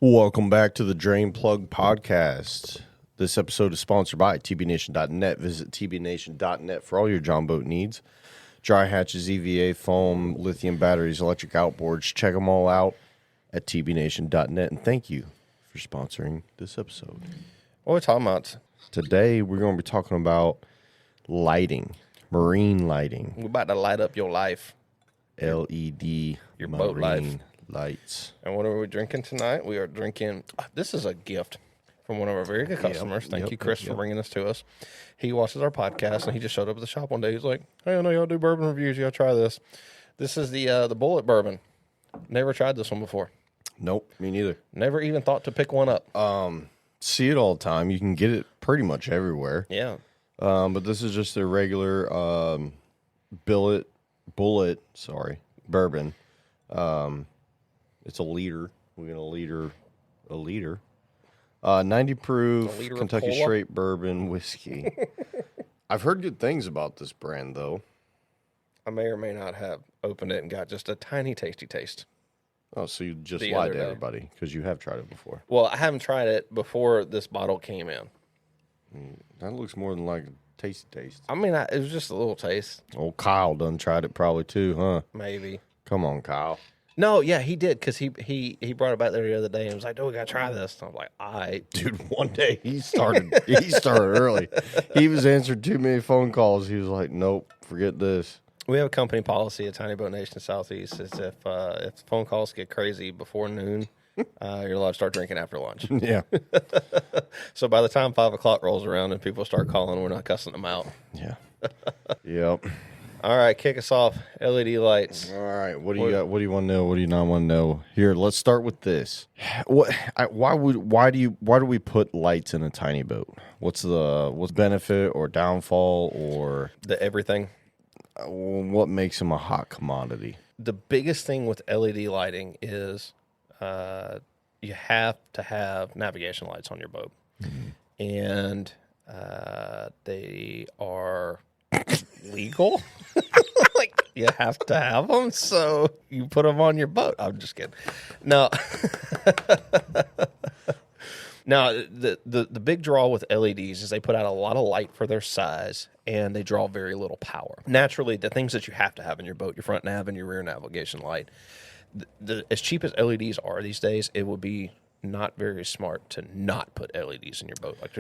Welcome back to the Drain Plug Podcast. This episode is sponsored by TBNation.net. Visit TBNation.net for all your John boat needs. Dry hatches, EVA, foam, lithium batteries, electric outboards. Check them all out at TBNation.net. And thank you for sponsoring this episode. What are we talking about? Today, we're going to be talking about lighting, marine lighting. We're about to light up your life. LED Your boat life. Lights. And what are we drinking tonight? We are drinking, this is a gift from one of our very good customers. Thank you, Chris, for bringing this to us. He watches our podcast, and he just showed up at the shop one day. He's like, hey, I know y'all do bourbon reviews. You got to try this. This is the Bullet Bourbon. Never tried this one before. Nope, me neither. Never even thought to pick one up. See it all the time. You can get it pretty much everywhere. Yeah. But this is just a regular bullet bourbon. It's a liter. We get a liter. 90 proof Kentucky straight bourbon whiskey. I've heard good things about this brand, though. I may or may not have opened it and got just a tiny tasty taste. Oh, so you just lied to everybody because you have tried it before. Well, I haven't tried it before this bottle came in. That looks more than like a tasty taste. I mean, it was just a little taste. Old Kyle done tried it probably too, huh? Maybe. Come on, Kyle. No, yeah, he did, because he brought it back there the other day and was like, "Oh, we gotta try this." And I was like, "All right." Dude, one day he started early. He was answering too many phone calls. He was like, "Nope, forget this." We have a company policy at TBNation Southeast. Is if phone calls get crazy before noon, you're allowed to start drinking after lunch. Yeah. So by the time 5 o'clock rolls around and people start calling, we're not cussing them out. Yeah. Yep. All right, kick us off. LED lights. All right. What do you got? What do you want to know? What do you not want to know? Here, let's start with this. Why do we put lights in a tiny boat? What's benefit or downfall or The everything. What makes them a hot commodity? The biggest thing with LED lighting is you have to have navigation lights on your boat. Mm-hmm. And they are legal. Like, you have to have them, so you put them on your boat. I'm just kidding. No. Now, the big draw with LEDs is they put out a lot of light for their size, and they draw very little power. Naturally, the things that you have to have in your boat, your front nav and your rear navigation light, as cheap as LEDs are these days, it would be not very smart to not put LEDs in your boat. Like,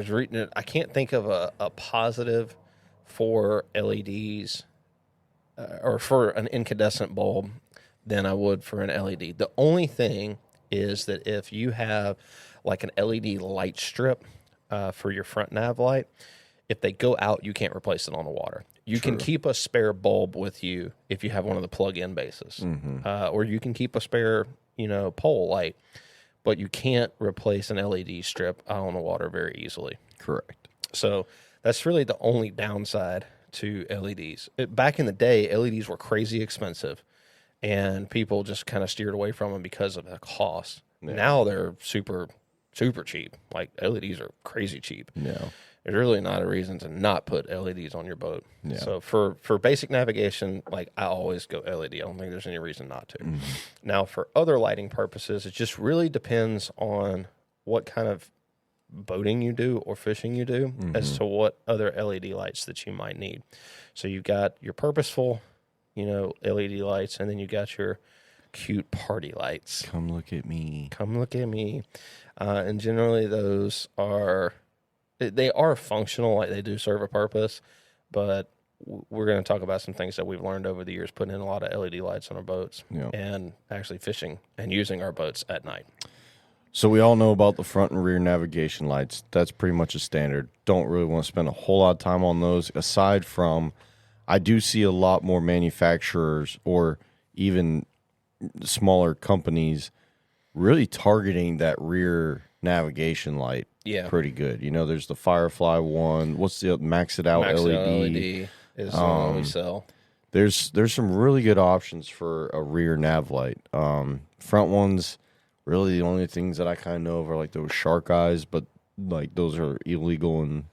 I can't think of a positive for LEDs or for an incandescent bulb than I would for an LED. The only thing is that if you have like an LED light strip for your front nav light, if they go out, you can't replace it on the water. You can keep a spare bulb with you if you have one of the plug-in bases, or you can keep a spare, pole light, but you can't replace an LED strip out on the water very easily. Correct. So that's really the only downside to LEDs. Back in the day, LEDs were crazy expensive, and people just kind of steered away from them because of the cost. Yeah. Now they're super, super cheap. Like, LEDs are crazy cheap. Yeah. There's really not a reason to not put LEDs on your boat. Yeah. So for basic navigation, like, I always go LED. I don't think there's any reason not to. Mm-hmm. Now, for other lighting purposes, it just really depends on what kind of boating you do or fishing you do as to what other LED lights that you might need. So you've got your purposeful, LED lights, and then you got your cute party lights. Come look at me. And generally those are functional, like they do serve a purpose, but we're going to talk about some things that we've learned over the years, putting in a lot of LED lights on our boats and actually fishing and using our boats at night. So we all know about the front and rear navigation lights. That's pretty much a standard. Don't really want to spend a whole lot of time on those. Aside from, I do see a lot more manufacturers or even smaller companies really targeting that rear navigation light. Yeah, pretty good. There's the Firefly one. What's the Max It Out LED? LED is the one we sell. There's some really good options for a rear nav light. Front ones. Really, the only things that I kind of know of are like those shark eyes, but like those are illegal in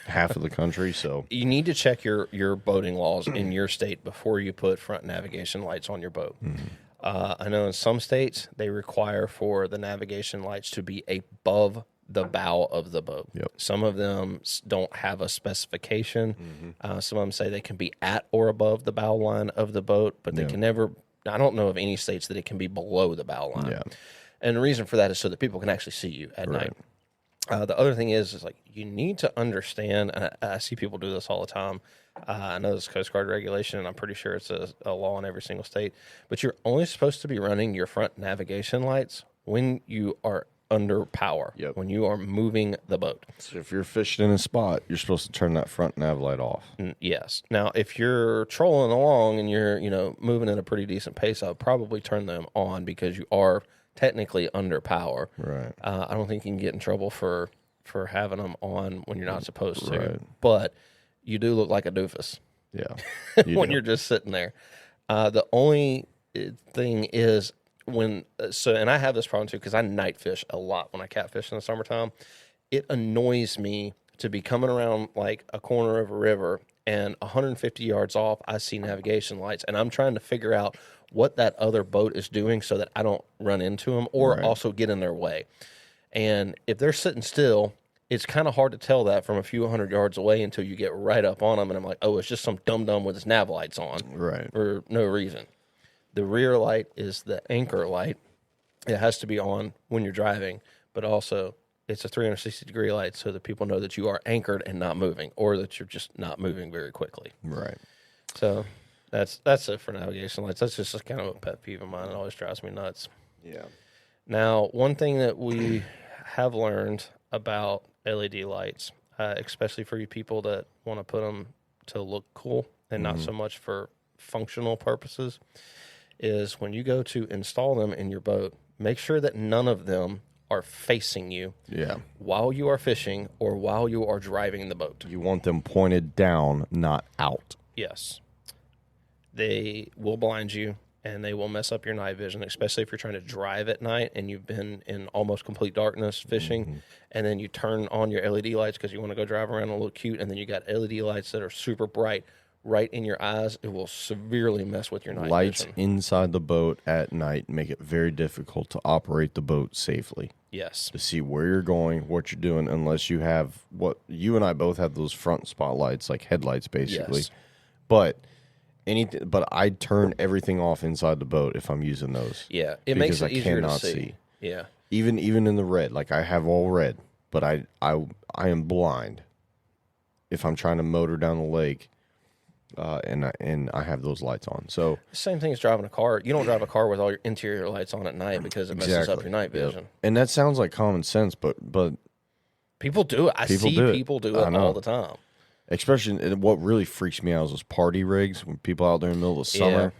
half of the country. So you need to check your boating laws in your state before you put front navigation lights on your boat. I know in some states they require for the navigation lights to be above the bow of the boat. Yep. Some of them don't have a specification. Mm-hmm. Some of them say they can be at or above the bow line of the boat, but they can never. I don't know of any states that it can be below the bow line. Yeah. And the reason for that is so that people can actually see you at night. The other thing is like you need to understand, and I see people do this all the time. I know this Coast Guard regulation, and I'm pretty sure it's a law in every single state. But you're only supposed to be running your front navigation lights when you are under power, when you are moving the boat. So if you're fishing in a spot, you're supposed to turn that front nav light off. Yes. Now, if you're trolling along and you're moving at a pretty decent pace, I would probably turn them on because you are technically under power. Right. I don't think you can get in trouble for having them on when you're not supposed to. Right. But you do look like a doofus. Yeah. When you're just sitting there. The only thing is and I have this problem too because I night fish a lot when I catfish in the summertime. It annoys me to be coming around like a corner of a river and 150 yards off, I see navigation lights, and I'm trying to figure out what that other boat is doing so that I don't run into them or also get in their way. And if they're sitting still, it's kind of hard to tell that from a few hundred yards away until you get right up on them, and I'm like, oh, it's just some dum-dum with his nav lights on for no reason. The rear light is the anchor light. It has to be on when you're driving, but also it's a 360-degree light so that people know that you are anchored and not moving, or that you're just not moving very quickly. Right. So that's it for navigation lights. That's just kind of a pet peeve of mine. It always drives me nuts. Yeah. Now, one thing that we have learned about LED lights, especially for you people that want to put them to look cool and not so much for functional purposes, is when you go to install them in your boat, make sure that none of them are facing you while you are fishing or while you are driving the boat. You want them pointed down, not out. Yes. They will blind you and they will mess up your night vision, especially if you're trying to drive at night and you've been in almost complete darkness fishing, and then you turn on your LED lights because you want to go drive around and look cute, and then you got LED lights that are super bright right in your eyes. It will severely mess with your night Lights vision. inside the boat at night make it very difficult to operate the boat safely. Yes. To see where you're going, what you're doing, unless you have what you and I both have, those front spotlights, like headlights, basically. Yes. But I turn everything off inside the boat if I'm using those. Yeah, it makes it easier to see. see. Yeah. Even in the red, like I have all red, but I am blind if I'm trying to motor down the lake. And I have those lights on. So Same thing as driving a car. You don't drive a car with all your interior lights on at night because it messes up your night vision. And that sounds like common sense, but people do it. I see people do it all the time. Especially what really freaks me out is those party rigs when people out there in the middle of the summer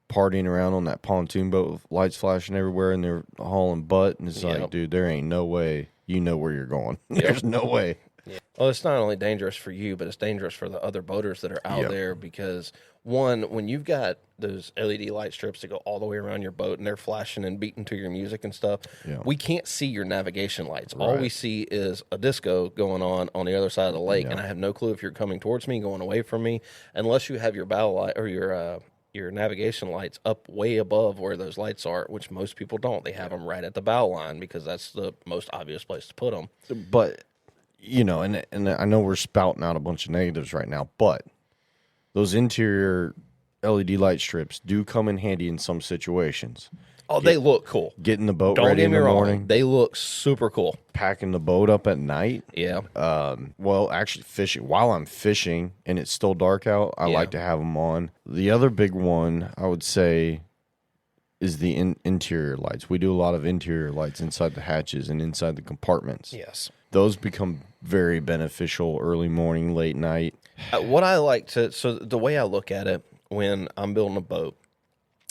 partying around on that pontoon boat with lights flashing everywhere and they're hauling butt, and it's like, dude, there ain't no way you know where you're going. There's no way. Yeah. Well, it's not only dangerous for you, but it's dangerous for the other boaters that are out there because, one, when you've got those LED light strips that go all the way around your boat and they're flashing and beating to your music and stuff, we can't see your navigation lights. All we see is a disco going on the other side of the lake, and I have no clue if you're coming towards me, going away from me, unless you have your bow light or your navigation lights up way above where those lights are, which most people don't. They have them right at the bow line because that's the most obvious place to put them. But and I know we're spouting out a bunch of negatives right now, but those interior LED light strips do come in handy in some situations. Oh, they look cool. Getting the boat Don't ready get in me the wrong. morning. They look super cool. Packing the boat up at night. Yeah. Well, actually fishing. While I'm fishing and it's still dark out, I like to have them on. The other big one, I would say, is the interior lights. We do a lot of interior lights inside the hatches and inside the compartments. Yes. Those become very beneficial early morning, late night. What I like so the way I look at it when I'm building a boat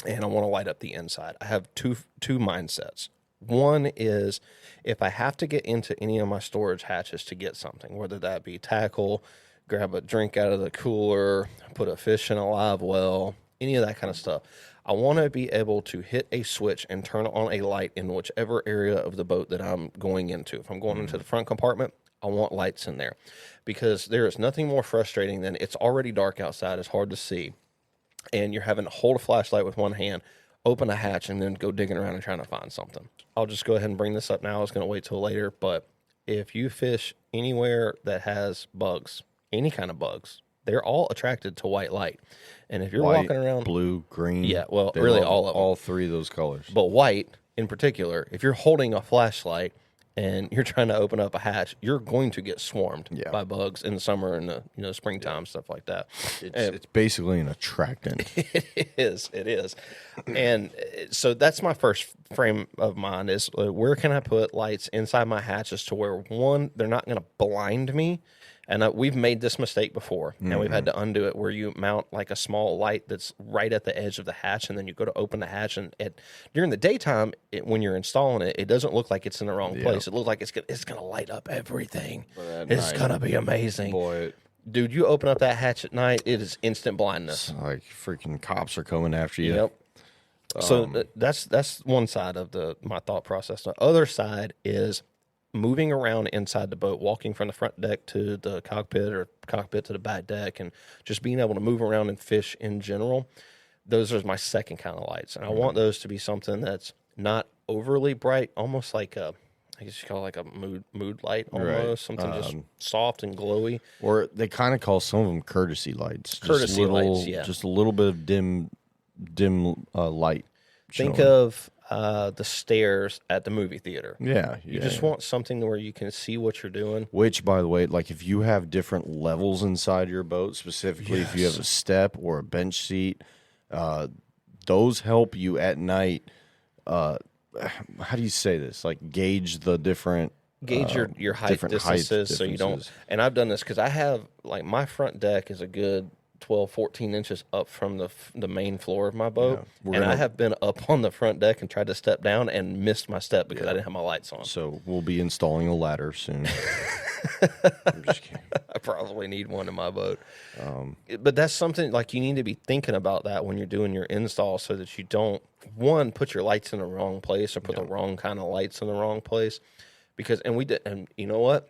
and I want to light up the inside, I have two mindsets. One is if I have to get into any of my storage hatches to get something, whether that be tackle, grab a drink out of the cooler, put a fish in a live well, any of that kind of stuff, I want to be able to hit a switch and turn on a light in whichever area of the boat that I'm going into. If I'm going into the front compartment, I want lights in there because there is nothing more frustrating than it's already dark outside. It's hard to see. And you're having to hold a flashlight with one hand, open a hatch, and then go digging around and trying to find something. I'll just go ahead and bring this up now. I was going to wait till later, but if you fish anywhere that has bugs, any kind of bugs, they're all attracted to white light. And if you're White, walking around, blue, green. yeah, well, they really love all of them. all three of those colors. But white in particular, if you're holding a flashlight and you're trying to open up a hatch, you're going to get swarmed by bugs in the summer and the springtime, stuff like that. It's basically an attractant. It is. And so that's my first frame of mind is where can I put lights inside my hatches to where, one, they're not going to blind me. And we've made this mistake before, and we've had to undo it, where you mount like a small light that's right at the edge of the hatch, and then you go to open the hatch, and during the daytime, when you're installing it, it doesn't look like it's in the wrong place. It looks like it's going to light up everything. It's going to be amazing. Boy, dude, you open up that hatch at night, it is instant blindness. Like freaking cops are coming after you. Yep. So that's one side of my thought process. The other side is moving around inside the boat, walking from the front deck to the cockpit or cockpit to the back deck, and just being able to move around and fish in general. Those are my second kind of lights. And I want those to be something that's not overly bright, almost like I guess you call it like a mood light almost, something just soft and glowy. Or they kind of call some of them courtesy lights. Courtesy lights, yeah. Just a little bit of dim light. Think of the stairs at the movie theater. Yeah. You just want something where you can see what you're doing. Which, by the way, like if you have different levels inside your boat, specifically if you have a step or a bench seat, those help you at night. How do you say this? Like gauge the different... Gauge your height distances so you don't... And I've done this because I have, like, my front deck is a good 12, 14 inches up from the main floor of my boat. Yeah, and I have been up on the front deck and tried to step down and missed my step because I didn't have my lights on. So we'll be installing a ladder soon. I'm just kidding. I probably need one in my boat. But that's something, like, you need to be thinking about that when you're doing your install so that you don't, one, put your lights in the wrong place or put the wrong kind of lights in the wrong place. Because, and you know what?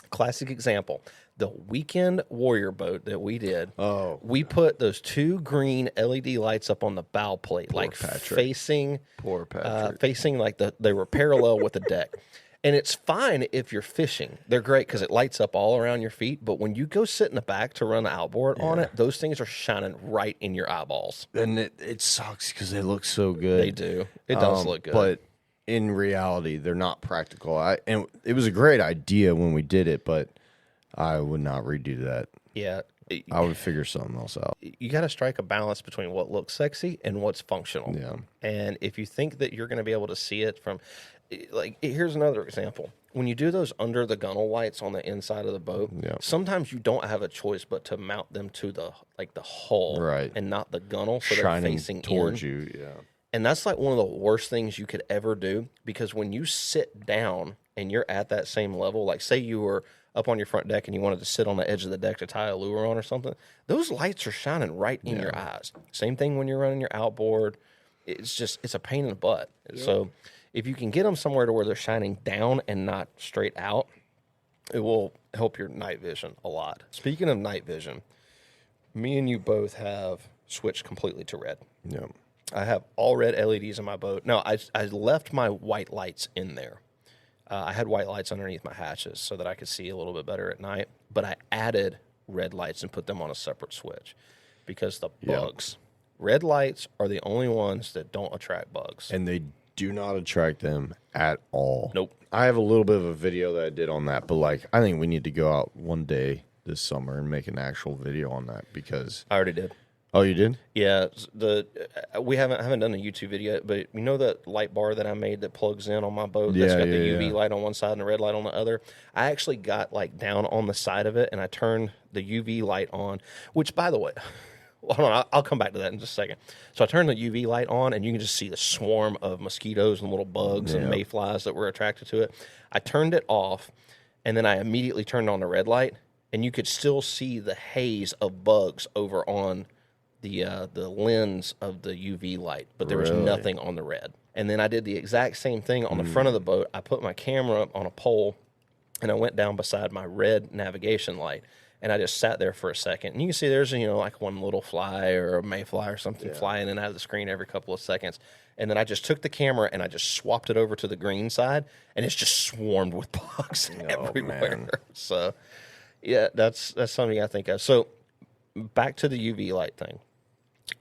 Classic example. The weekend warrior boat that we did, we put those two green LED lights up on the bow plate, facing like they were parallel with the deck. And it's fine if you're fishing. They're great because it lights up all around your feet. But when you go sit in the back to run the outboard on it, those things are shining right in your eyeballs. And it sucks because they look so good. They do. It does look good. But in reality, they're not practical. And it was a great idea when we did it, but I would not redo that. Yeah. I would figure something else out. You got to strike a balance between what looks sexy and what's functional. Yeah. And if you think that you're going to be able to see it from, like, here's another example. When you do those under the gunnel lights on the inside of the boat, sometimes you don't have a choice but to mount them to the hull, and not the gunnel, so shining they're facing towards in. you. Yeah. And that's like one of the worst things you could ever do, because when you sit down and you're at that same level, like say you were up on your front deck and you wanted to sit on the edge of the deck to tie a lure on or something, those lights are shining right in your eyes. Same thing when you're running your outboard. It's a pain in the butt. Yeah. So if you can get them somewhere to where they're shining down and not straight out, it will help your night vision a lot. Speaking of night vision, me and you both have switched completely to red. Yeah. I have all red LEDs in my boat. Now, I left my white lights in there. I had white lights underneath my hatches so that I could see a little bit better at night. But I added red lights and put them on a separate switch because the bugs. Red lights are the only ones that don't attract bugs. And they do not attract them at all. Nope. I have a little bit of a video that I did on that, but like I think we need to go out one day this summer and make an actual video on that because I already did. Oh, you did? Yeah, I haven't done a YouTube video yet, but you know that light bar that I made that plugs in on my boat that's got the UV light on one side and the red light on the other? I actually got like down on the side of it and I turned the UV light on, which by the way, hold on, I'll come back to that in just a second. So I turned the UV light on and you can just see the swarm of mosquitoes and little bugs and mayflies that were attracted to it. I turned it off and then I immediately turned on the red light and you could still see the haze of bugs over on the lens of the UV light, but there was nothing on the red. And then I did the exact same thing on the front of the boat. I put my camera on a pole, and I went down beside my red navigation light, And I just sat there for a second. And you can see there's, like one little fly or a mayfly or something flying in and out of the screen every couple of seconds. And then I just took the camera and I just swapped it over to the green side, and it's just swarmed with bugs everywhere. Man. So, yeah, that's something I think of. So, back to the UV light thing.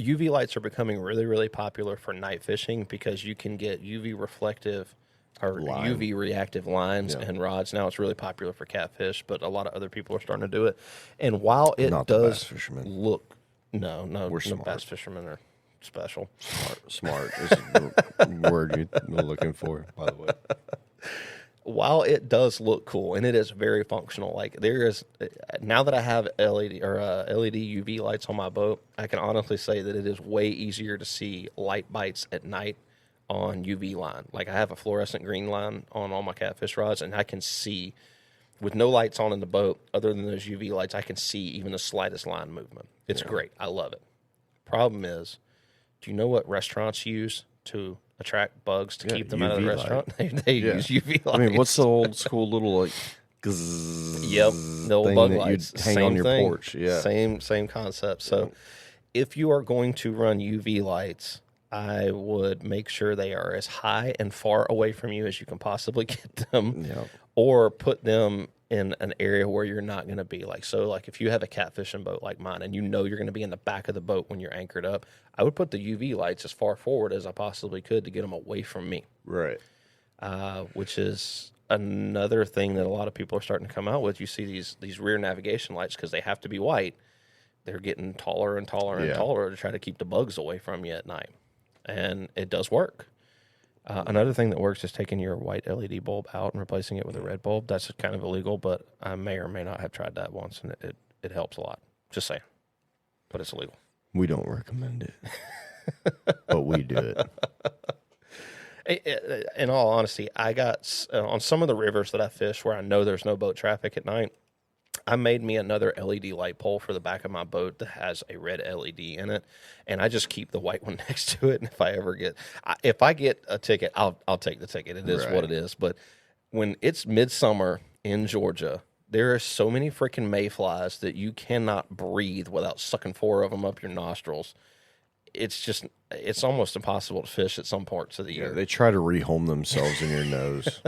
UV lights are becoming really, really popular for night fishing because you can get UV reflective or UV reactive lines and rods. Now it's really popular for catfish, but a lot of other people are starting to do it. And while it Not the bass does fishermen. look, no smart. bass fishermen are special. Smart is the word you're looking for, by the way. While it does look cool and it is very functional, like there is, now that I have LED UV lights on my boat, I can honestly say that it is way easier to see light bites at night on UV line. Like I have a fluorescent green line on all my catfish rods, and I can see with no lights on in the boat other than those UV lights, I can see even the slightest line movement. It's great. I love it. Problem is, do you know what restaurants use to attract bugs to keep them out of the UV restaurant? They use UV lights. I mean, what's the old school little like gzzz Yep, the old thing bug that lights. you'd hang Same on your thing. porch? Yeah. Same concept. So if you are going to run UV lights, I would make sure they are as high and far away from you as you can possibly get them, or put them in an area where you're not going to be. Like if you have a catfishing boat like mine and you're going to be in the back of the boat when you're anchored up, I would put the UV lights as far forward as I possibly could to get them away from me. Right. Which is another thing that a lot of people are starting to come out with. You see these rear navigation lights, because they have to be white. They're getting taller and taller and taller to try to keep the bugs away from you at night. And it does work. Another thing that works is taking your white LED bulb out and replacing it with a red bulb. That's kind of illegal, but I may or may not have tried that once, and it helps a lot. Just saying. But it's illegal. We don't recommend it, but we do it. In all honesty, I got on some of the rivers that I fish where I know there's no boat traffic at night, I made me another LED light pole for the back of my boat that has a red LED in it, and I just keep the white one next to it. And if I get a ticket, I'll take the ticket. It is what it is. But when it's midsummer in Georgia, there are so many freaking mayflies that you cannot breathe without sucking 4 of them up your nostrils. It's almost impossible to fish at some parts of the year. They try to rehome themselves in your nose.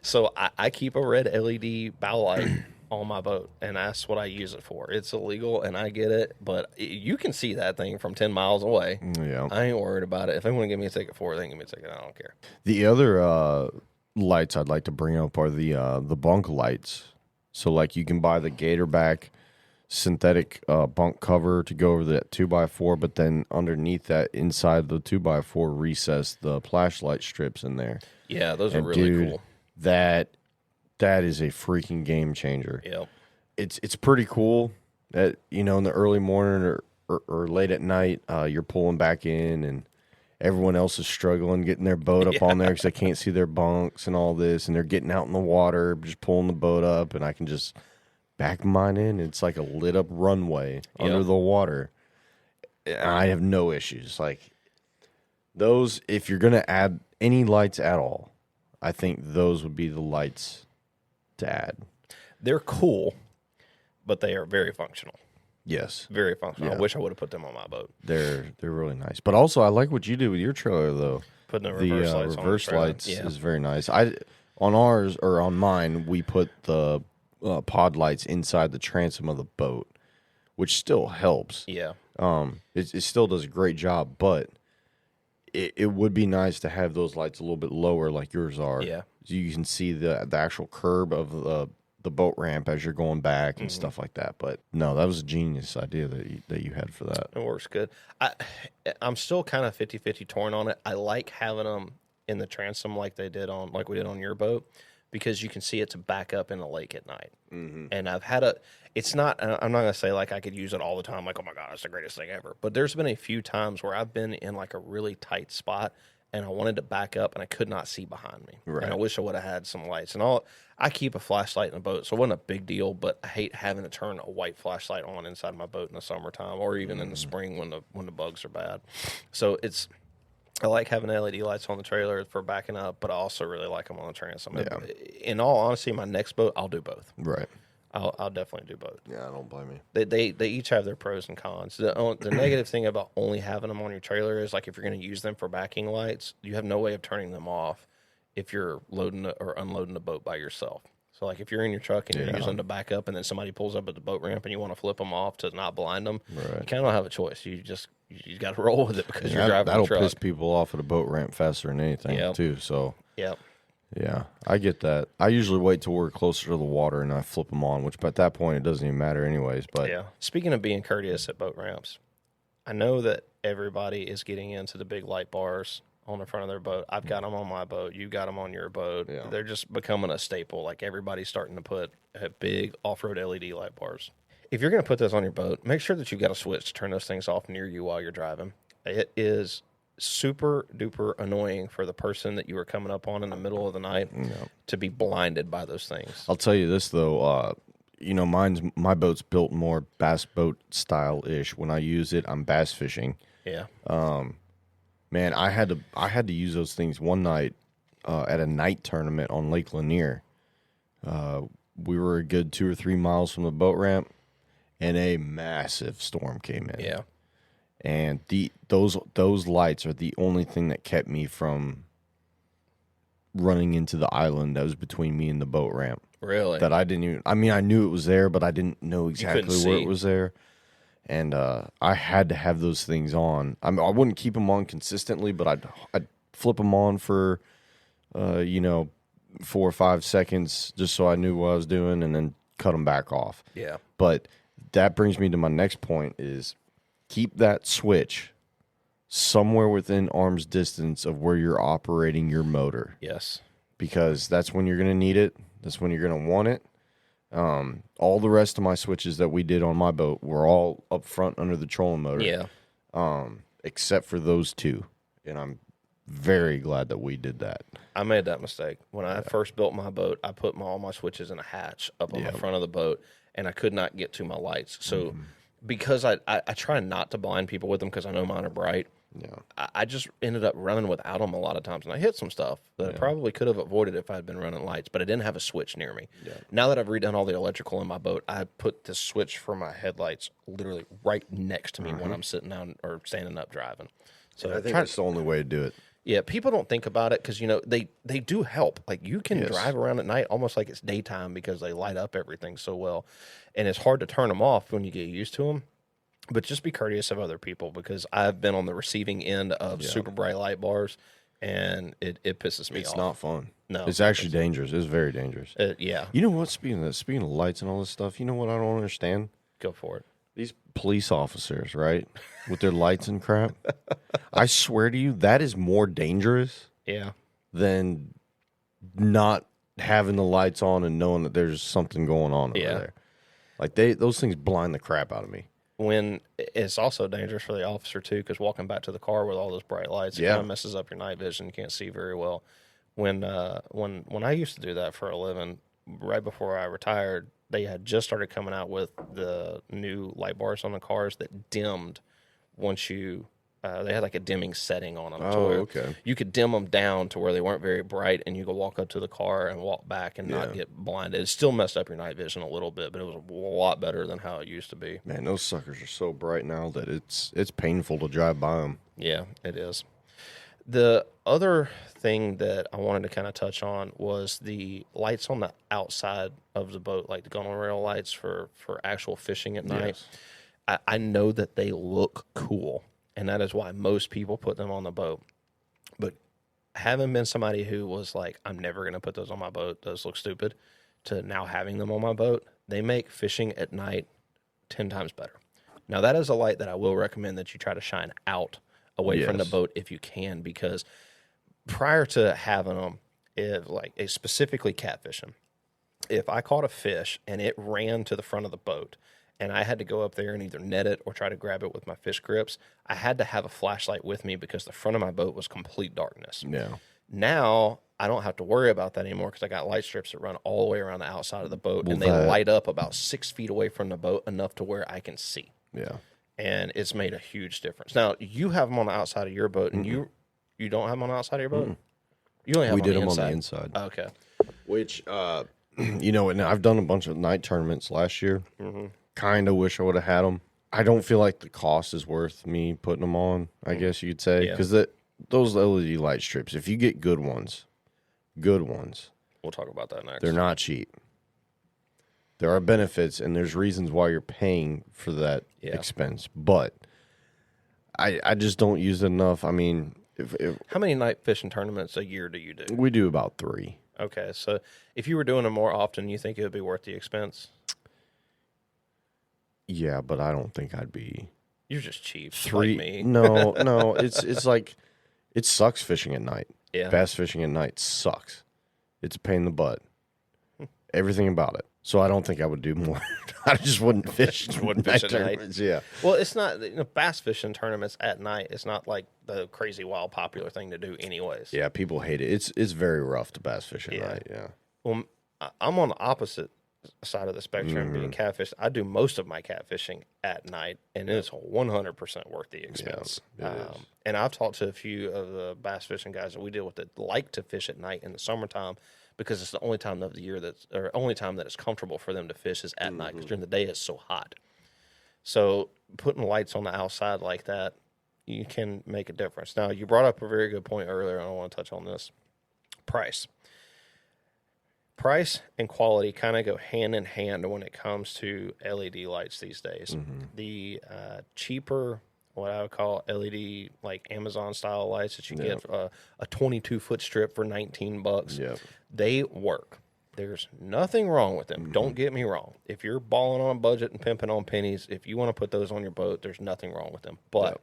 So I keep a red LED bow light on my boat, and that's what I use it for. It's illegal, and I get it, but you can see that thing from 10 miles away. Yeah. I ain't worried about it. If they want to give me a ticket for it, they can give me a ticket. I don't care. The other lights I'd like to bring up are the bunk lights. So, like, you can buy the Gatorback synthetic bunk cover to go over that 2x4, but then underneath that, inside the 2x4 recess, the flashlight strips in there. Yeah, those are really cool. That is a freaking game changer. Yep. It's pretty cool that, in the early morning or late at night, you're pulling back in and everyone else is struggling getting their boat up on there because they can't see their bunks and all this, and they're getting out in the water, just pulling the boat up, and I can just back mine in. It's like a lit up runway under the water. I have no issues. Like those, if you're gonna add any lights at all, I think those would be the lights to add. They're cool, but they are very functional. Yes. Very functional. I wish I would have put them on my boat. They're really nice. But also, I like what you do with your trailer, though. Putting the reverse lights on. Reverse lights is very nice. On mine, we put the pod lights inside the transom of the boat, which still helps. Yeah. It still does a great job, but it would be nice to have those lights a little bit lower like yours are. Yeah. So you can see the actual curb of the boat ramp as you're going back and stuff like that. But no, that was a genius idea that you had for that. It works good. I'm still kind of 50-50 torn on it. I like having them in the transom like we did on your boat, because you can see it to back up in the lake at night. Mm-hmm. And I'm not going to say like I could use it all the time, like, oh my God, it's the greatest thing ever. But there's been a few times where I've been in like a really tight spot and I wanted to back up and I could not see behind me. Right. And I wish I would have had some lights. And I keep a flashlight in the boat, so it wasn't a big deal, but I hate having to turn a white flashlight on inside my boat in the summertime or even in the spring when the bugs are bad. So I like having LED lights on the trailer for backing up, but I also really like them on the transom. Yeah. In all honesty, my next boat, I'll do both. Right. I'll definitely do both. Yeah, I don't blame you. They each have their pros and cons. The negative thing about only having them on your trailer is like if you're going to use them for backing lights, you have no way of turning them off if you're loading or unloading the boat by yourself. So like if you're in your truck and you're using them to back up, and then somebody pulls up at the boat ramp and you want to flip them off to not blind them, you kind of don't have a choice. You got to roll with it because you're driving the truck. That'll piss people off at a boat ramp faster than anything too. So yeah, I get that. I usually wait till we're closer to the water and I flip them on, which at that point it doesn't even matter anyways. But speaking of being courteous at boat ramps, I know that everybody is getting into the big light bars on the front of their boat. I've got them on my boat. You got them on your boat. Yeah. They're just becoming a staple. Like everybody's starting to put big off-road LED light bars. If you're going to put those on your boat, make sure that you've got a switch to turn those things off near you while you're driving. It is super duper annoying for the person that you were coming up on in the middle of the night to be blinded by those things. I'll tell you this though, my boat's built more bass boat style ish. When I use it, I'm bass fishing. Yeah. Man, I had to use those things one night at a night tournament on Lake Lanier. We were a good 2 or 3 miles from the boat ramp, and a massive storm came in. Yeah. And those lights are the only thing that kept me from running into the island that was between me and the boat ramp. Really? That I didn't even. I mean, I knew it was there, but I didn't know exactly where it was there. And I had to have those things on. I wouldn't keep them on consistently, but I'd flip them on for 4 or 5 seconds just so I knew what I was doing, and then cut them back off. Yeah. But that brings me to my next point: is keep that switch somewhere within arm's distance of where you're operating your motor. Yes. Because that's when you're going to need it. That's when you're going to want it. All the rest of my switches that we did on my boat were all up front under the trolling motor. Yeah. Except for those two. And I'm very glad that we did that. I made that mistake. When I first built my boat, I put all my switches in a hatch up on the front of the boat, and I could not get to my lights. So because I try not to blind people with them because I know mine are bright, I just ended up running without them a lot of times. And I hit some stuff that I probably could have avoided if I had been running lights, but I didn't have a switch near me. Yeah. Now that I've redone all the electrical in my boat, I put the switch for my headlights literally right next to me when I'm sitting down or standing up driving. So I think that's the only way to do it. Yeah, people don't think about it because, they do help. Like, you can drive around at night almost like it's daytime because they light up everything so well. And it's hard to turn them off when you get used to them. But just be courteous of other people, because I've been on the receiving end of super bright light bars, and it pisses me off. It's not fun. No. It's actually dangerous. It's very dangerous. Yeah. You know what? Speaking of lights and all this stuff, you know what I don't understand? Go for it. These police officers, right, with their lights and crap. I swear to you, that is more dangerous than not having the lights on and knowing that there's something going on over there. Like, those things blind the crap out of me. When it's also dangerous for the officer too, because walking back to the car with all those bright lights, it kind of messes up your night vision. You can't see very well. When I used to do that for a living, right before I retired, they had just started coming out with the new light bars on the cars that dimmed once you. They had like a dimming setting on them. Okay. You could dim them down to where they weren't very bright, and you could walk up to the car and walk back and not get blinded. It still messed up your night vision a little bit, but it was a lot better than how it used to be. Man, those suckers are so bright now that it's painful to drive by them. Yeah, it is. The other thing that I wanted to kind of touch on was the lights on the outside of the boat, like the gunwale rail lights for actual fishing at night. Yes. I know that they look cool, and that is why most people put them on the boat. But having been somebody who was like, I'm never going to put those on my boat, those look stupid, to now having them on my boat, they make fishing at night 10 times better. Now, that is a light that I will recommend that you try to shine out away from the boat if you can, because prior to having them, specifically catfishing, if I caught a fish and it ran to the front of the boat, and I had to go up there and either net it or try to grab it with my fish grips, I had to have a flashlight with me because the front of my boat was complete darkness. Yeah. Now, I don't have to worry about that anymore because I got light strips that run all the way around the outside of the boat, and they light up about 6 feet away from the boat enough to where I can see. Yeah. And it's made a huge difference. Now, you have them on the outside of your boat, and you don't have them on the outside of your boat? You only have them on the inside. We did them on the inside. Okay. Which, You know, and I've done a bunch of night tournaments last year. Mm-hmm. Kind of wish I would have had them. I don't feel like the cost is worth me putting them on, I guess you could say. Yeah. Because those LED light strips, if you get good ones, We'll talk about that next. they're not cheap. There are benefits, and there's reasons why you're paying for that expense. But I just don't use it enough. I mean, if How many night fishing tournaments a year do you do? we do about 3. Okay, so if you were doing them more often, you think it would be worth the expense? Yeah, but I don't think I'd be You're just cheap, 3. like me. No, it's like it sucks fishing at night. Yeah. Bass fishing at night sucks. It's a pain in the butt. Everything about it. So I don't think I would do more. I just wouldn't fish. Wouldn't fish at night. tournaments, yeah. Well, it's not bass fishing tournaments at night. It's not like the crazy, wild, popular thing to do, anyways. Yeah, people hate it. It's very rough to bass fish at Yeah. night. Yeah. Well, I'm on the opposite side of the spectrum, being catfish. I do most of my catfishing at night, and it's 100% worth the expense. Yeah, it is. And I've talked to a few of the bass fishing guys that we deal with that like to fish at night in the summertime because it's the only time of the year only time that it's comfortable for them to fish is at night because during the day it's so hot. So putting lights on the outside like that, you can make a difference. Now, you brought up a very good point earlier, and I want to touch on this. Price and quality kind of go hand in hand when it comes to LED lights these days. The cheaper, what I would call LED, like Amazon style lights that you get a 22-foot strip for $19, Yep. they work. There's nothing wrong with them. Don't get me wrong. If you're balling on a budget and pimping on pennies, if you want to put those on your boat, there's nothing wrong with them. But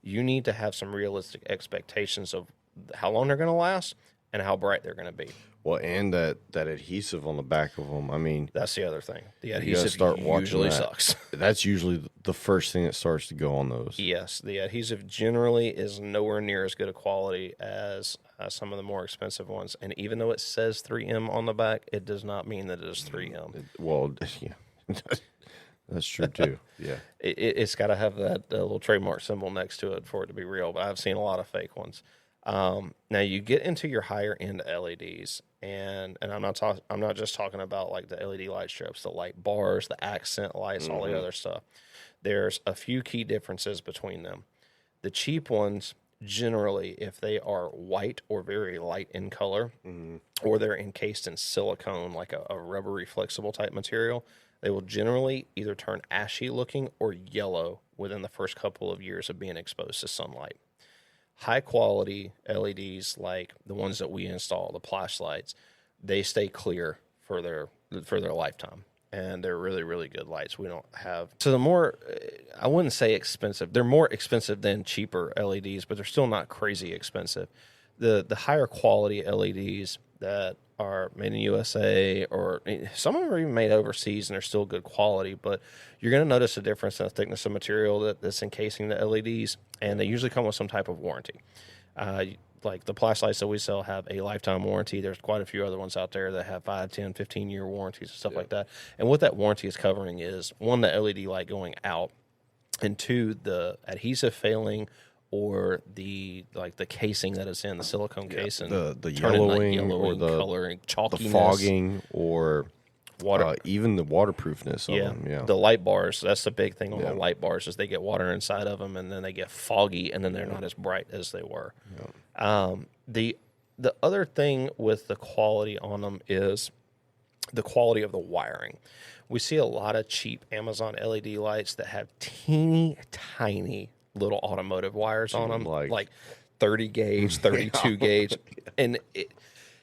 you need to have some realistic expectations of how long they're going to last and how bright they're going to be. Well, and that adhesive on the back of them. I mean, That's the other thing. The you gotta adhesive start watching usually that. sucks. That's usually the first thing that starts to go on those. Yes, the adhesive generally is nowhere near as good a quality as some of the more expensive ones. And even though it says 3M on the back, it does not mean that it is 3M. Well, yeah, that's true too. Yeah. It's got to have that little trademark symbol next to it for it to be real. But I've seen a lot of fake ones. Now you get into your higher end LEDs, and I'm not just talking about like the LED light strips, the light bars, the accent lights, all the other stuff. There's a few key differences between them. The cheap ones, generally, if they are white or very light in color, or they're encased in silicone, like a rubbery flexible type material, they will generally either turn ashy looking or yellow within the first couple of years of being exposed to sunlight. High quality LEDs like the ones that we install, the flash lights, they stay clear for their lifetime, and they're really, really good lights. We don't have the more, I wouldn't say expensive. They're more expensive than cheaper LEDs, but they're still not crazy expensive. The higher quality LEDs that are made in USA, or some of them are even made overseas, and they're still good quality, but you're going to notice a difference in the thickness of material that's encasing the LEDs, and they usually come with some type of warranty. Like the flash lights that we sell have a lifetime warranty. There's quite a few other ones out there that have 5, 10, 15-year warranties and stuff like that. And what that warranty is covering is, one, the LED light going out, and 2, the adhesive failing, or the casing that it's in, the silicone casing, the turning yellowing or the color and chalkiness, the fogging, or water, even the waterproofness of them. Yeah, the light bars. That's the big thing on the light bars, is they get water inside of them, and then they get foggy, and then they're not as bright as they were. The other thing with the quality on them is the quality of the wiring. We see a lot of cheap Amazon LED lights that have teeny tiny little automotive wires on them, like 30 gauge, 32 gauge. And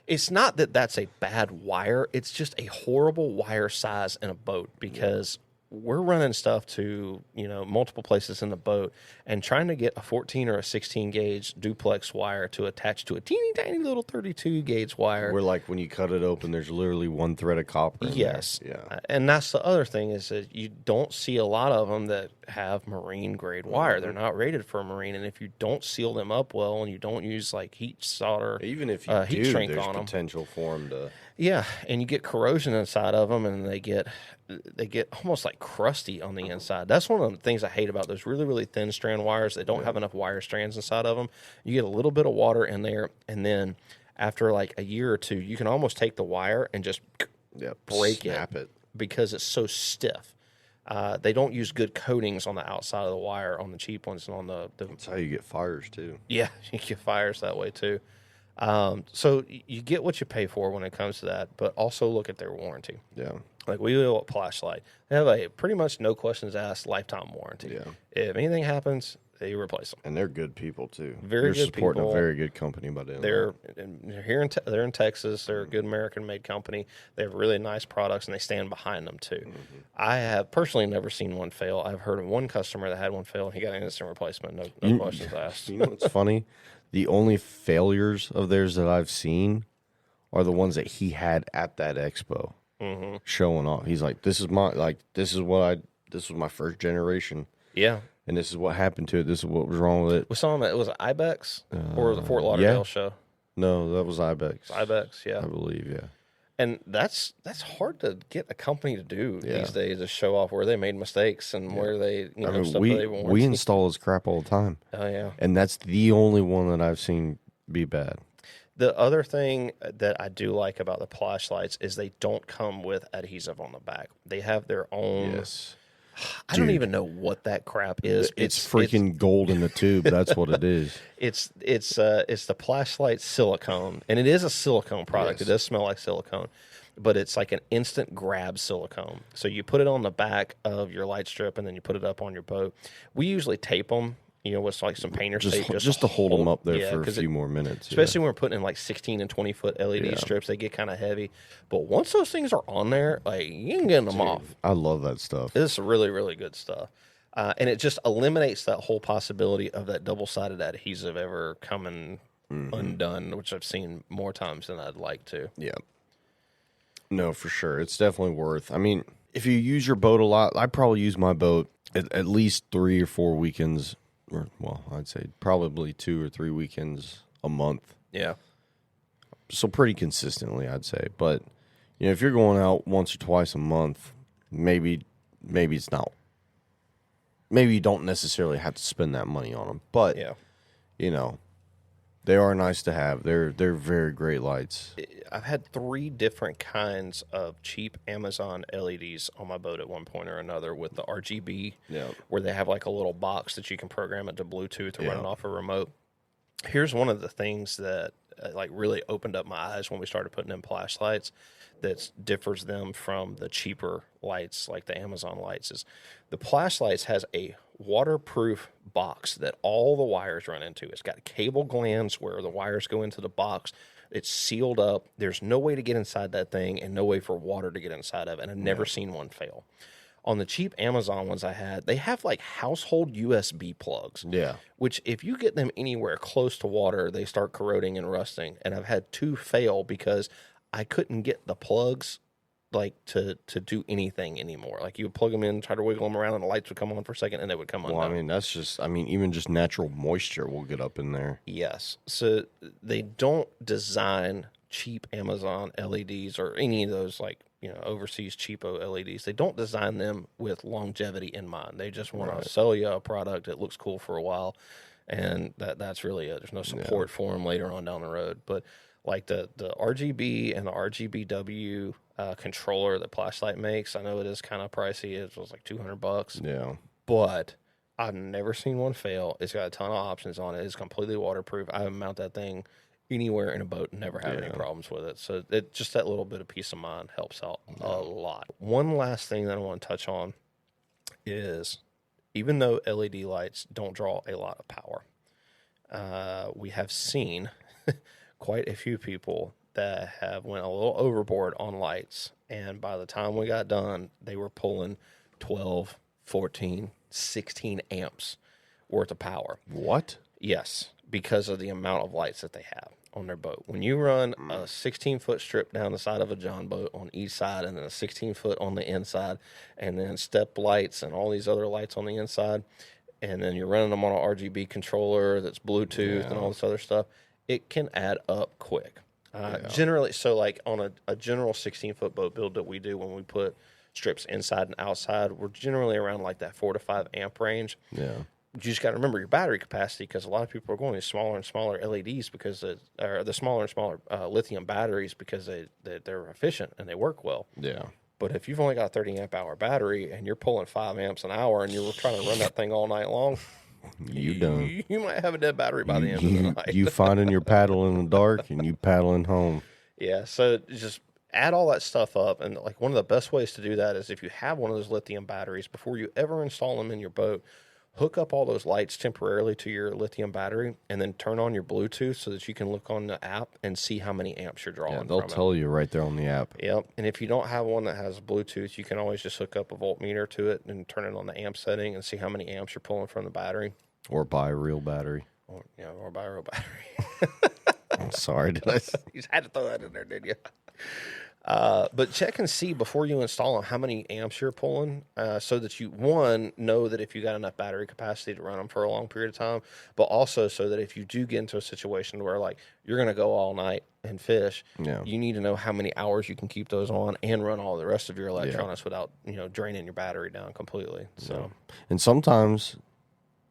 it's not that that's a bad wire. It's just a horrible wire size in a boat, because we're running stuff to, multiple places in the boat, and trying to get a 14 or a 16 gauge duplex wire to attach to a teeny tiny little 32 gauge wire. Where like when you cut it open, there's literally one thread of copper in Yes. there. Yeah. And that's the other thing, is that you don't see a lot of them that have marine grade wire. They're not rated for marine. And if you don't seal them up well, and you don't use like heat solder, Even if you heat do, shrink there's on them. potential for them to. Yeah, and you get corrosion inside of them, and they get almost like crusty on the inside. That's one of the things I hate about those really, really thin strand wires. They don't have enough wire strands inside of them. You get a little bit of water in there, and then after like a year or two, you can almost take the wire and just break snap it. because it's so stiff. They don't use good coatings on the outside of the wire on the cheap ones and on the That's how you get fires too. yeah, you get fires that way too. So you get what you pay for when it comes to that, but also look at their warranty. Yeah. Like we do at Flashlight, they have a pretty much no questions asked lifetime warranty. Yeah. If anything happens, they replace them. And they're good people too. Very You're good supporting people. a very good company by doing that. They're here they're in Texas. They're a good American made company. They have really nice products and they stand behind them too. I have personally never seen one fail. I've heard of one customer that had one fail and he got an instant replacement. No questions asked. You know what's funny? The only failures of theirs that I've seen are the ones that he had at that expo showing off. He's like, this is my first generation. Yeah. And this is what happened to it. This is what was wrong with it. We saw him at, was it Ibex or the Fort Lauderdale show? No, that was Ibex. Ibex, yeah. I believe, yeah. And that's hard to get a company to do Yeah. these days, to show off where they made mistakes and where they, stuff we that they warranty. we install his crap all the time. Oh, yeah. And that's the only one that I've seen be bad. The other thing that I do like about the Flashlights is they don't come with adhesive on the back. They have their own. Yes. I don't even know what that crap is. It's freaking gold in the tube. That's what it is. It's the Flashlight silicone, and it is a silicone product. Yes. It does smell like silicone, but it's like an instant grab silicone. So you put it on the back of your light strip, and then you put it up on your boat. We usually tape them, with like some painter's tape, Just to hold them up there for a 'cause few more minutes. especially when we're putting in like 16 and 20 foot LED strips, they get kind of heavy. But once those things are on there, like you can get them off. I love that stuff. It's really, really good stuff. And it just eliminates that whole possibility of that double-sided adhesive ever coming undone, which I've seen more times than I'd like to. Yeah. No, for sure. It's definitely worth. I mean, if you use your boat a lot, I probably use my boat at least 3 or 4 weekends, or well, I'd say probably 2 or 3 weekends a month. Yeah. So pretty consistently, I'd say. But if you're going out once or twice a month, maybe it's not. Maybe you don't necessarily have to spend that money on them. But Yeah. they are nice to have. They're very great lights. I've had 3 different kinds of cheap Amazon LEDs on my boat at one point or another with the RGB, where they have like a little box that you can program it to Bluetooth or run it off a remote. Here's one of the things that like really opened up my eyes when we started putting in flashlights that differs them from the cheaper lights like the Amazon lights is the flashlights has a waterproof box that all the wires run into. It's got cable glands where the wires go into the box. It's sealed up. There's no way to get inside that thing and no way for water to get inside of it. And I've never seen one fail. On the cheap Amazon ones I had, they have like household USB plugs. Yeah. Which if you get them anywhere close to water, they start corroding and rusting. And I've had 2 fail because I couldn't get the plugs like to do anything anymore. Like you would plug them in, try to wiggle them around, and the lights would come on for a second, and they would come on. Well, I mean, even just natural moisture will get up in there. Yes. So they don't design cheap Amazon LEDs or any of those like, overseas cheapo LEDs. They don't design them with longevity in mind. They just want to sell you a product that looks cool for a while, and that's really it. There's no support for them later on down the road. But like the RGB and the RGBW controller that Flashlight makes, I know it is kind of pricey. It was like $200. Yeah. But I've never seen one fail. It's got a ton of options on it. It's completely waterproof. I would mount that thing anywhere in a boat and never have any problems with it. So just that little bit of peace of mind helps out a lot. One last thing that I want to touch on is even though LED lights don't draw a lot of power, we have seen quite a few people that have went a little overboard on lights. And by the time we got done, they were pulling 12, 14, 16 amps worth of power. What? Yes, because of the amount of lights that they have on their boat. When you run a 16-foot strip down the side of a John boat on each side and then a 16-foot on the inside and then step lights and all these other lights on the inside, and then you're running them on an RGB controller that's Bluetooth and all this other stuff, it can add up quick. Generally, so like on a general 16-foot boat build that we do when we put strips inside and outside, we're generally around like that 4 to 5 amp range. Yeah. you just got to remember your battery capacity, because a lot of people are going to smaller and smaller LEDs or the smaller and smaller lithium batteries, because they're efficient and they work well. Yeah. But if you've only got a 30 amp hour battery and you're pulling 5 amps an hour and you're trying to run that thing all night long, You done. you might have a dead battery by the end of the night. You finding your paddle in the dark and you paddling home. Yeah, so just add all that stuff up. And like one of the best ways to do that is, if you have one of those lithium batteries, before you ever install them in your boat, hook up all those lights temporarily to your lithium battery, and then turn on your Bluetooth so that you can look on the app and see how many amps you're drawing. Yeah, they'll tell you right there on the app. Yep. And if you don't have one that has Bluetooth, you can always just hook up a voltmeter to it and turn it on the amp setting and see how many amps you're pulling from the battery. Or buy a real battery. Or buy a real battery. I'm sorry, did I? You just had to throw that in there, didn't you? But check and see before you install them how many amps you're pulling, so that you, one, know that if you got enough battery capacity to run them for a long period of time, but also so that if you do get into a situation where like you're going to go all night and fish, you need to know how many hours you can keep those on and run all the rest of your electronics without draining your battery down completely. So, and sometimes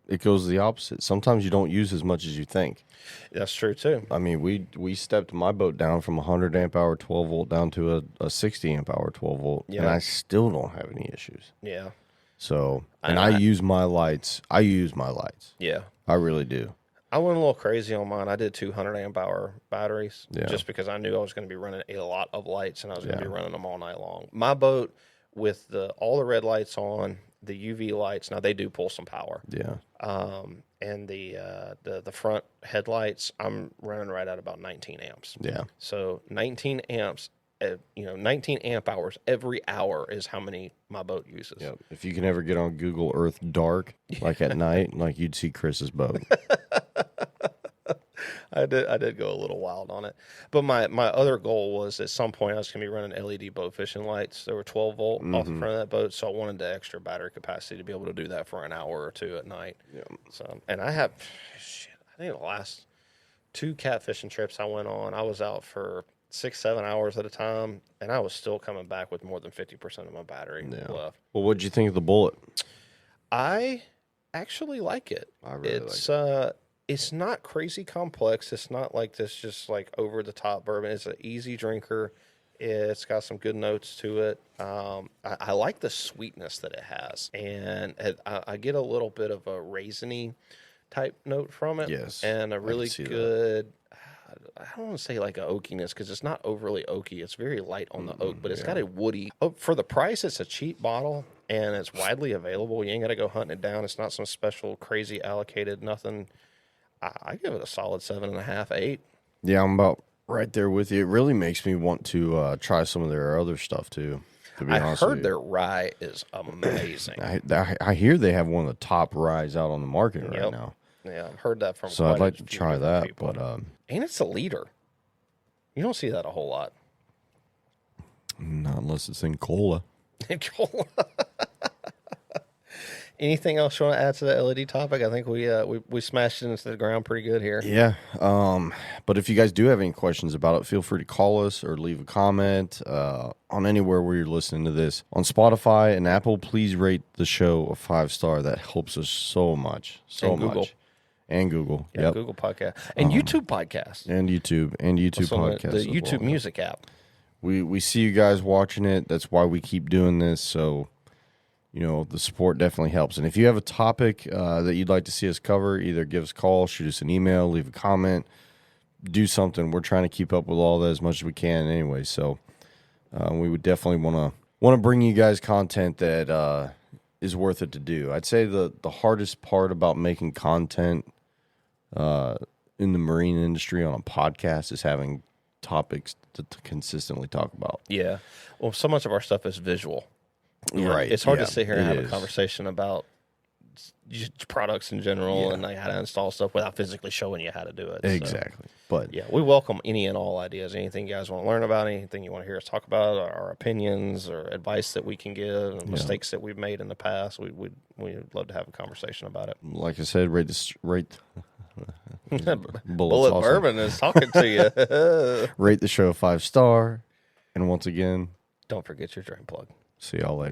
it goes the opposite. Sometimes you don't use as much as you think. That's true too. I mean, we stepped my boat down from 100 amp hour 12 volt down to a 60 amp hour 12 volt, and I still don't have any issues. Yeah. So, and I use my lights. Yeah. I really do. I went a little crazy on mine. I did 200 amp hour batteries just because I knew I was going to be running a lot of lights, and I was going to be running them all night long. My boat, with all the red lights on, the UV lights, now they do pull some power. Yeah. And the front headlights, I'm running right at about 19 amps. Yeah. So 19 amps, 19 amp hours every hour is how many my boat uses. Yep. If you can ever get on Google Earth dark, like at night, like you'd see Chris's boat. I did go a little wild on it. But my other goal was, at some point I was going to be running LED boat fishing lights. They were 12 volt off the front of that boat, so I wanted the extra battery capacity to be able to do that for an hour or two at night. Yeah. So, and I have, I think the last 2 catfishing trips I went on, I was out for 6-7 hours at a time, and I was still coming back with more than 50% of my battery left. Well, what'd you think of the Bullet? I actually like it. I really like it. It's not crazy complex. It's not like this just like over the top bourbon. It's an easy drinker. It's got some good notes to it. I like the sweetness that it has, and I get a little bit of a raisiny type note from it. Yes, and a really good. I don't want to say like a oakiness, because it's not overly oaky. It's very light on the oak, but it's got a woody. Oh, for the price, it's a cheap bottle, and it's widely available. You ain't got to go hunting it down. It's not some special crazy allocated nothing. I give it a solid 7.5, 8. Yeah, I'm about right there with you. It really makes me want to try some of their other stuff too. To be honest, I heard their rye is amazing. I hear they have one of the top ryes out on the market right now. Yeah, I've heard that from. So I'd like to try that, people. but and it's a liter. You don't see that a whole lot. Not unless it's in cola. Anything else you want to add to the LED topic? I think we smashed it into the ground pretty good here. Yeah. But if you guys do have any questions about it, feel free to call us or leave a comment on anywhere where you're listening to this. On Spotify and Apple, please rate the show a 5-star. That helps us so much. So and Google. much. And Google. Yeah, Google Podcast. And YouTube Podcast. And YouTube. And YouTube Podcast. The YouTube Music app. We see you guys watching it. That's why we keep doing this. So, the support definitely helps. And if you have a topic that you'd like to see us cover, either give us a call, shoot us an email, leave a comment, do something. We're trying to keep up with all that as much as we can anyway. So we would definitely want to bring you guys content that is worth it to do. I'd say the hardest part about making content in the marine industry on a podcast is having topics to consistently talk about. Yeah. Well, so much of our stuff is visual. Right. It's hard to sit here and have a conversation about just products in general and like how to install stuff without physically showing you how to do it. Exactly. So, but yeah, we welcome any and all ideas. Anything you guys want to learn about, anything you want to hear us talk about, our opinions or advice that we can give, mistakes that we've made in the past. We'd love to have a conversation about it. Like I said, rate Bullet awesome. Bourbon is talking to you. Rate the show 5-star. And once again, don't forget your drain plug. See y'all later.